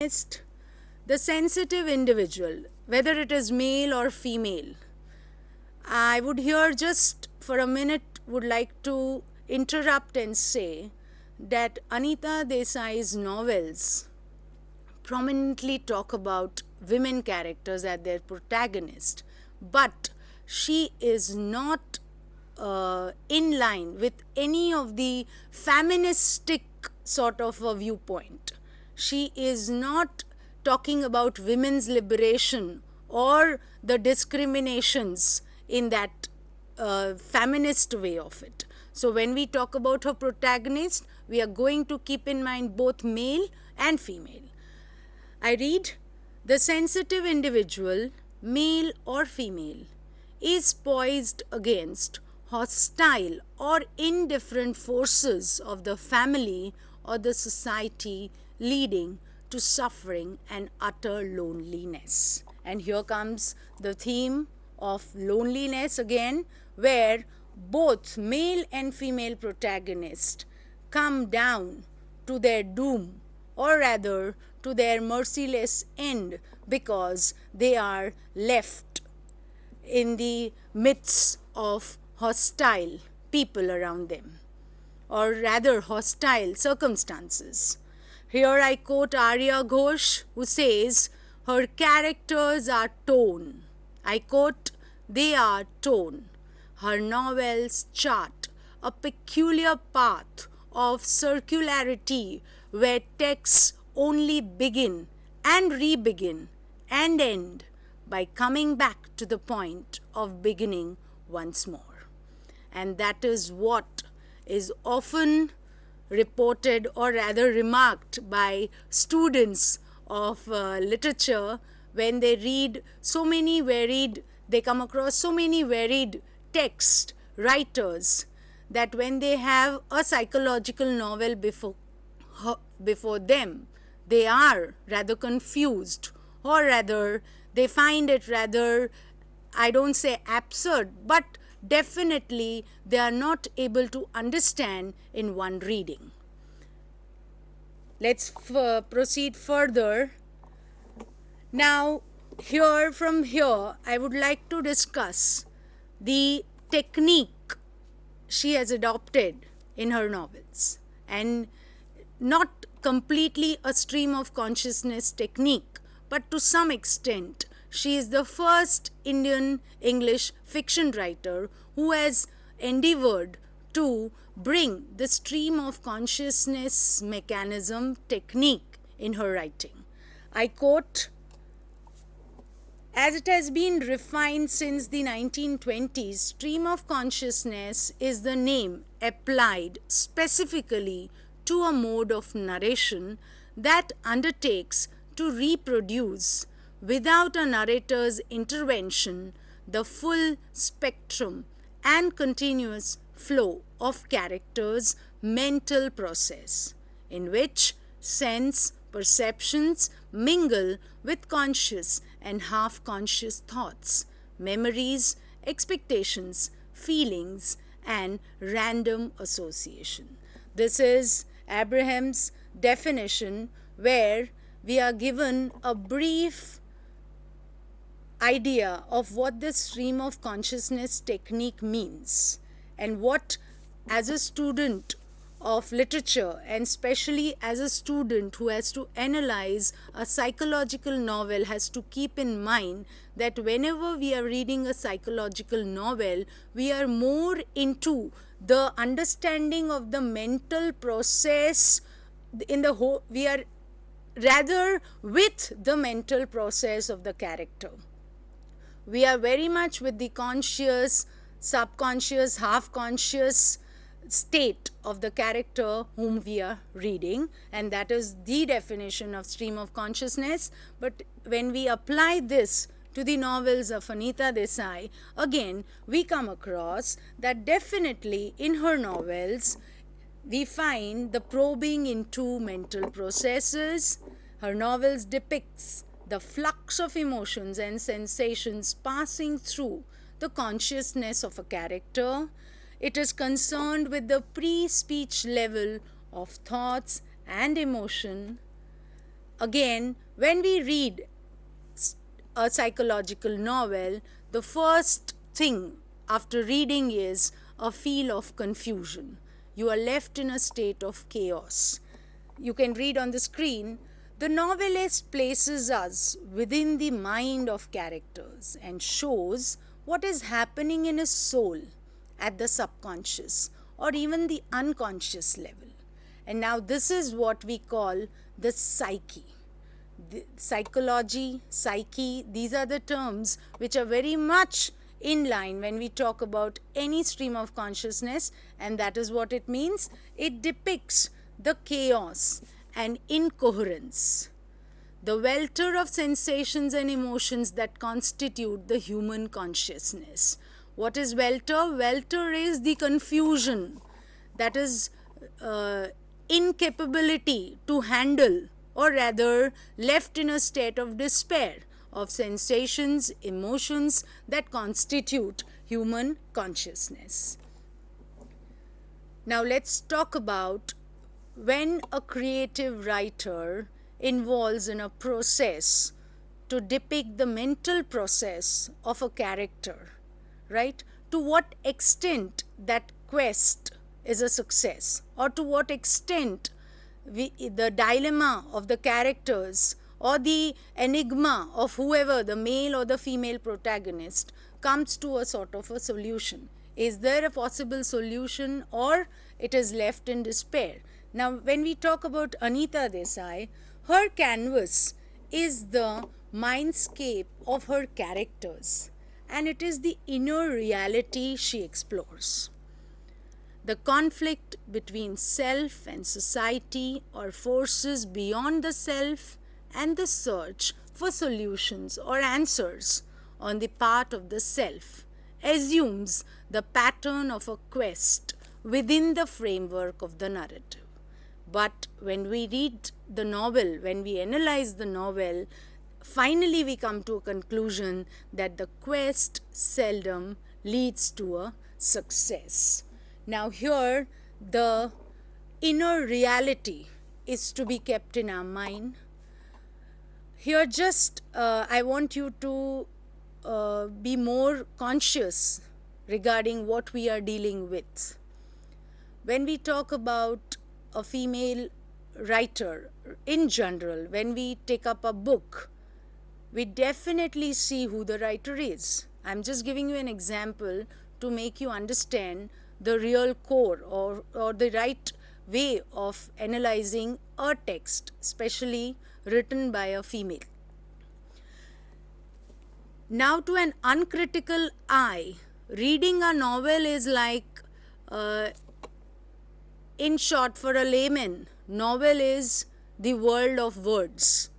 The sensitive individual, whether it is male or female. I would here just for a minute would like to interrupt and say that Anita Desai's novels prominently talk about women characters as their protagonist, but she is not in line with any of the feministic sort of a viewpoint. She is not talking about women's liberation or the discriminations in that feminist way of it. So when we talk about her protagonist, we are going to keep in mind both male and female. I read, the sensitive individual, male or female, is poised against hostile or indifferent forces of the family or the society, leading to suffering and utter loneliness. And here comes the theme of loneliness again, where both male and female protagonists come down to their doom, or rather to their merciless end, because they are left in the midst of hostile people around them, or rather hostile circumstances. Here I quote Arya Ghosh, who says, her characters are torn. I quote, they are torn. Her novels chart a peculiar path of circularity where texts only begin and re-begin and end by coming back to the point of beginning once more. And that is what is often reported, or rather remarked, by students of literature when they read so many varied, they come across so many varied text writers, that when they have a psychological novel before them, they are rather confused, or rather they find it rather, I don't say absurd, but definitely they are not able to understand in one reading. Let's proceed further. Now, from here, I would like to discuss the technique she has adopted in her novels, and not completely a stream of consciousness technique, but to some extent she is the first Indian English fiction writer who has endeavored to bring the stream of consciousness mechanism technique in her writing. I quote, as it has been refined since the 1920s, stream of consciousness is the name applied specifically to a mode of narration that undertakes to reproduce, without a narrator's intervention, the full spectrum and continuous flow of characters' mental process, in which sense perceptions mingle with conscious and half-conscious thoughts, memories, expectations, feelings, and random association. This is Abraham's definition, where we are given a brief idea of what the stream of consciousness technique means, and what, as a student of literature, and especially as a student who has to analyze a psychological novel, has to keep in mind that whenever we are reading a psychological novel, we are more into the understanding of the mental process in the whole, we are rather with the mental process of the character. We are very much with the conscious, subconscious, half-conscious state of the character whom we are reading, and that is the definition of stream of consciousness. But when we apply this to the novels of Anita Desai, again we come across that definitely in her novels we find the probing into mental processes. Her novels depicts the flux of emotions and sensations passing through the consciousness of a character. It is concerned with the pre-speech level of thoughts and emotion. Again, when we read a psychological novel, the first thing after reading is a feel of confusion. You are left in a state of chaos. You can read on the screen, the novelist places us within the mind of characters and shows what is happening in his soul at the subconscious or even the unconscious level. And now this is what we call the psyche. The psychology, psyche, these are the terms which are very much in line when we talk about any stream of consciousness, and that is what it means. It depicts the chaos and incoherence, the welter of sensations and emotions that constitute the human consciousness. What is welter? Welter is the confusion, that is incapability to handle, or rather left in a state of despair, of sensations, emotions that constitute human consciousness. Now let's talk about when a creative writer involves in a process to depict the mental process of a character, right? To what extent that quest is a success, or to what extent the dilemma of the characters or the enigma of whoever, the male or the female protagonist, comes to a sort of a solution. Is there a possible solution, or it is left in despair? Now, when we talk about Anita Desai, her canvas is the mindscape of her characters, and it is the inner reality she explores. The conflict between self and society, or forces beyond the self, and the search for solutions or answers on the part of the self assumes the pattern of a quest within the framework of the narrative. But when we read the novel, when we analyze the novel, finally we come to a conclusion that the quest seldom leads to a success. Now here, the inner reality is to be kept in our mind. Here just I want you to be more conscious regarding what we are dealing with. When we talk about a female writer in general, when we take up a book, we definitely see who the writer is. I'm just giving you an example to make you understand the real core, or the right way of analyzing a text, especially written by a female. Now, to an uncritical eye, reading a novel is like, in short, for a layman, novel is the world of words.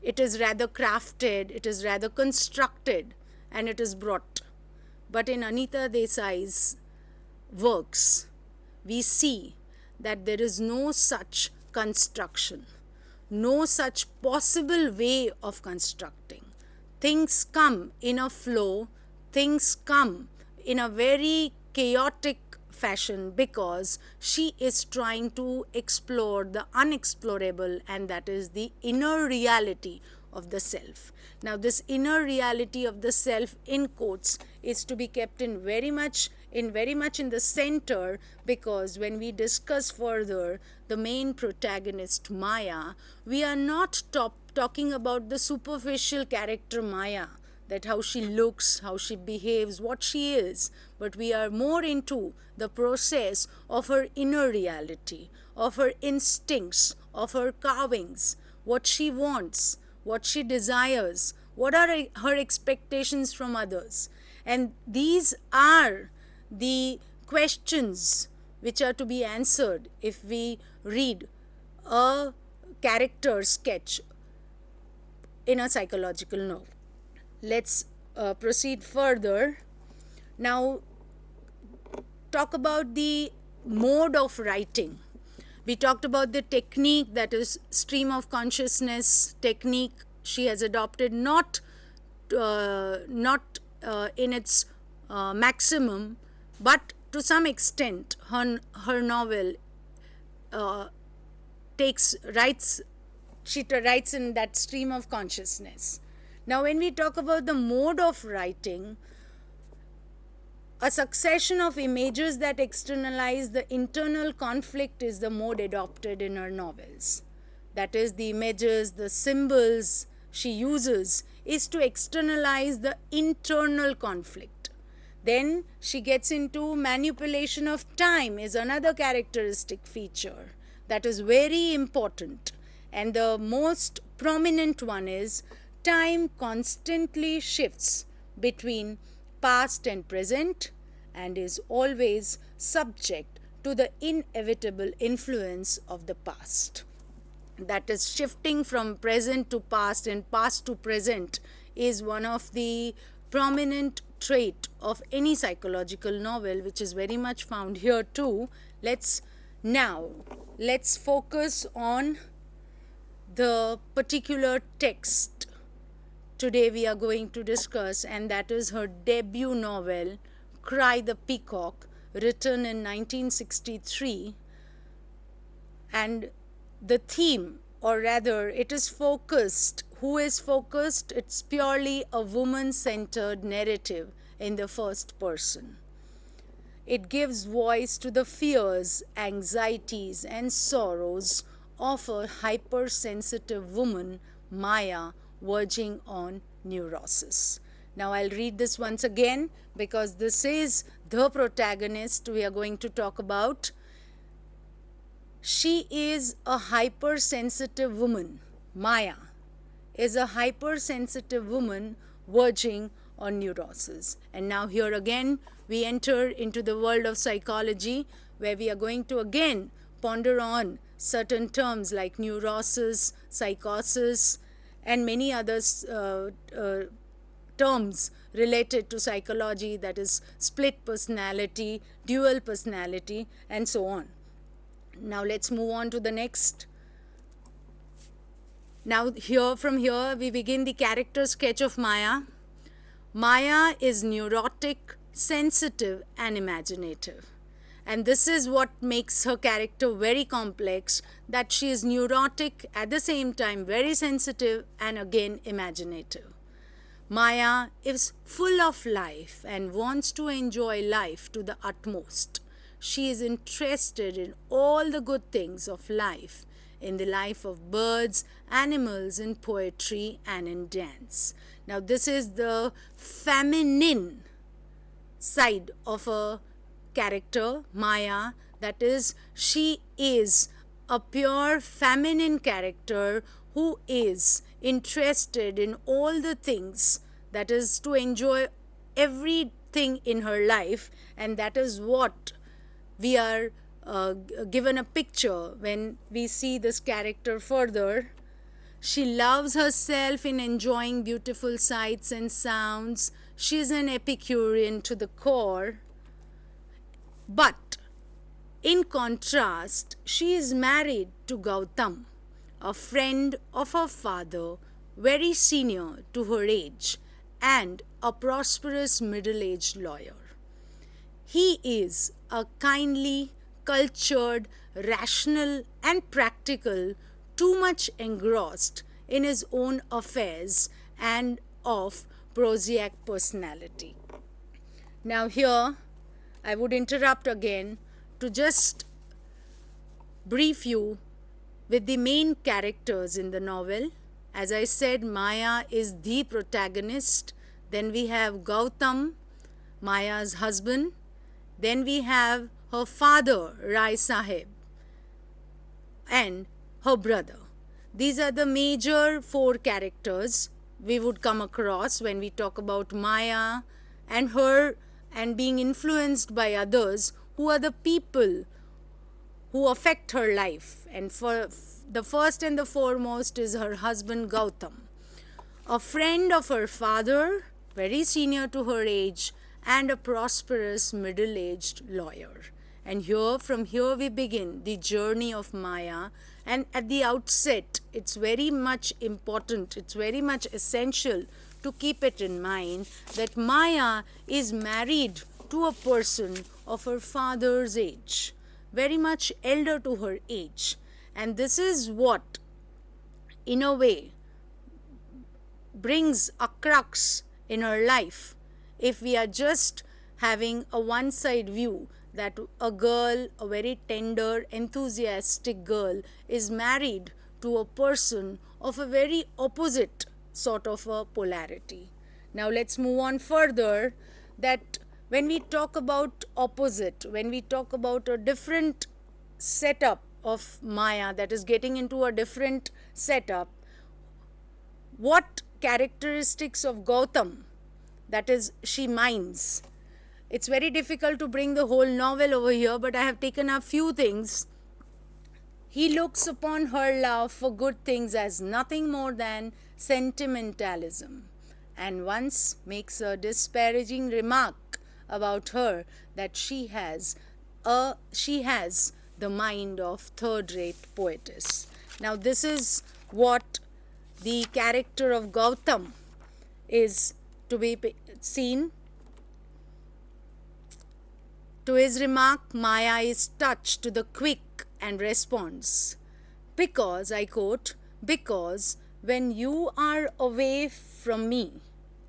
It is rather crafted, it is rather constructed, and it is brought. But in Anita Desai's works, we see that there is no such construction, no such possible way of constructing. Things come in a flow, things come in a very chaotic fashion, because she is trying to explore the unexplorable, and that is the inner reality of the self. Now, this inner reality of the self, in quotes, is to be kept in very much in the center, because when we discuss further the main protagonist Maya, we are not talking about the superficial character Maya, that how she looks, how she behaves, what she is, but we are more into the process of her inner reality, of her instincts, of her carvings, what she wants, what she desires, what are her expectations from others. And these are the questions which are to be answered if we read a character sketch in a psychological novel. Let's proceed further. Now, talk about the mode of writing. We talked about the technique, that is stream of consciousness technique she has adopted, not in its maximum, but to some extent her novel she writes in that stream of consciousness. Now, when we talk about the mode of writing, a succession of images that externalize the internal conflict is the mode adopted in her novels. That is, the images, the symbols she uses is to externalize the internal conflict. Then she gets into manipulation of time is another characteristic feature that is very important. And the most prominent one is time constantly shifts between past and present and is always subject to the inevitable influence of the past. That is, shifting from present to past and past to present is one of the prominent trait of any psychological novel, which is very much found here too. Let's focus on the particular text today we are going to discuss, and that is her debut novel, Cry the Peacock, written in 1963. And the theme, or rather it is focused, who is focused? It's purely a woman-centered narrative in the first person. It gives voice to the fears, anxieties and sorrows of a hypersensitive woman, Maya, verging on neurosis. Now I'll read this once again because this is the protagonist we are going to talk about. She is a hypersensitive woman. Maya is a hypersensitive woman verging on neurosis. And now here again we enter into the world of psychology, where we are going to again ponder on certain terms like neurosis, psychosis, and many other terms related to psychology, that is split personality, dual personality, and so on. Now let's move on to the next. Now from here we begin the character sketch of Maya. Maya is neurotic, sensitive and imaginative. And this is what makes her character very complex, that she is neurotic, at the same time very sensitive and again imaginative. Maya is full of life and wants to enjoy life to the utmost. She is interested in all the good things of life, in the life of birds, animals, in poetry and in dance. Now this is the feminine side of a character, Maya. That is, she is a pure feminine character who is interested in all the things, that is to enjoy everything in her life, and that is what we are given a picture when we see this character further. She loves herself in enjoying beautiful sights and sounds. She is an Epicurean to the core. But in contrast, she is married to Gautam, a friend of her father, very senior to her age, and a prosperous middle-aged lawyer. He is a kindly, cultured, rational and practical, too much engrossed in his own affairs and of prosaic personality. Now here I would interrupt again to just brief you with the main characters in the novel. As I said, Maya is the protagonist. Then we have Gautam, Maya's husband. Then we have her father, Rai Sahib, and her brother. These are the major four characters we would come across when we talk about Maya and her, and being influenced by others who are the people who affect her life. And for the first and the foremost is her husband Gautam, a friend of her father, very senior to her age, and a prosperous middle-aged lawyer. And from here we begin the journey of Maya. And at the outset, it's very much important, it's very much essential to keep it in mind that Maya is married to a person of her father's age, very much elder to her age. And this is what in a way, brings a crux in her life if we are just having a one-side view that a girl, a very tender, enthusiastic girl, is married to a person of a very opposite sort of a polarity. Now let's move on further, that when we talk about opposite, when we talk about a different setup of Maya, that is getting into a different setup, what characteristics of Gautam, that is, she minds. It's very difficult to bring the whole novel over here, but I have taken a few things. He looks upon her love for good things as nothing more than sentimentalism, and once makes a disparaging remark about her that she has the mind of third-rate poetess. Now this is what the character of Gautam is to be seen. To his remark, Maya is touched to the quick and responds, because, I quote, because when you are away from me,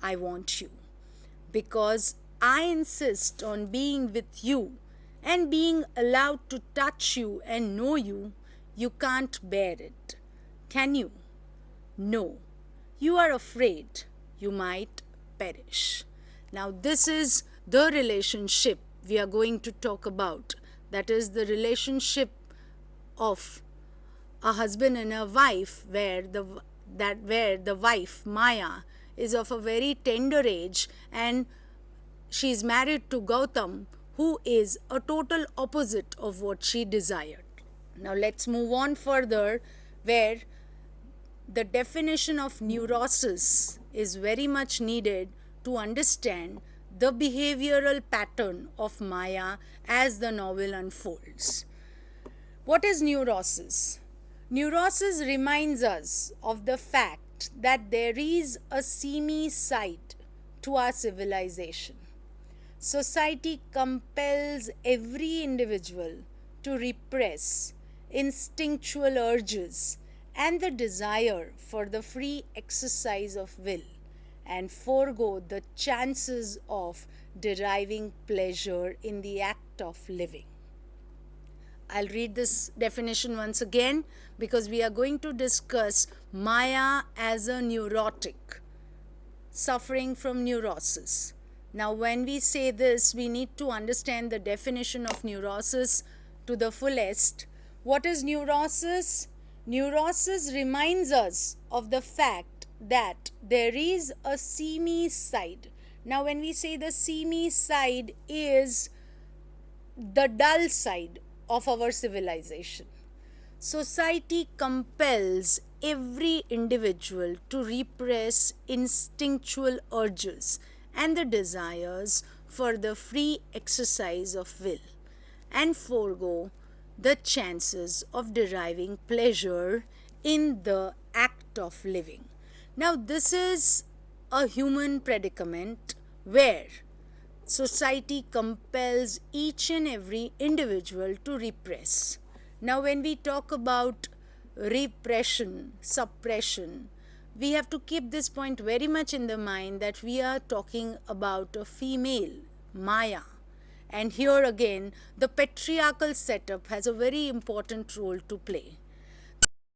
I want you. Because I insist on being with you and being allowed to touch you and know you, you can't bear it. Can you? No. You are afraid you might perish. Now this is the relationship we are going to talk about. That is the relationship of a husband and a wife, where the wife, Maya, is of a very tender age and she is married to Gautam, who is a total opposite of what she desired. Now let's move on further, where the definition of neurosis is very much needed to understand the behavioral pattern of Maya as the novel unfolds. What is neurosis? Neurosis reminds us of the fact that there is a seamy side to our civilization. Society compels every individual to repress instinctual urges and the desire for the free exercise of will, and forego the chances of deriving pleasure in the act of living. I'll read this definition once again because we are going to discuss Maya as a neurotic, suffering from neurosis. Now, when we say this, we need to understand the definition of neurosis to the fullest. What is neurosis? Neurosis reminds us of the fact that there is a seamy side. Now, when we say the seamy side is the dull side of our civilization. Society compels every individual to repress instinctual urges and the desires for the free exercise of will, and forego the chances of deriving pleasure in the act of living. Now, this is a human predicament where society compels each and every individual to repress. Now, when we talk about repression, suppression, we have to keep this point very much in the mind that we are talking about a female, Maya. And here again, the patriarchal setup has a very important role to play.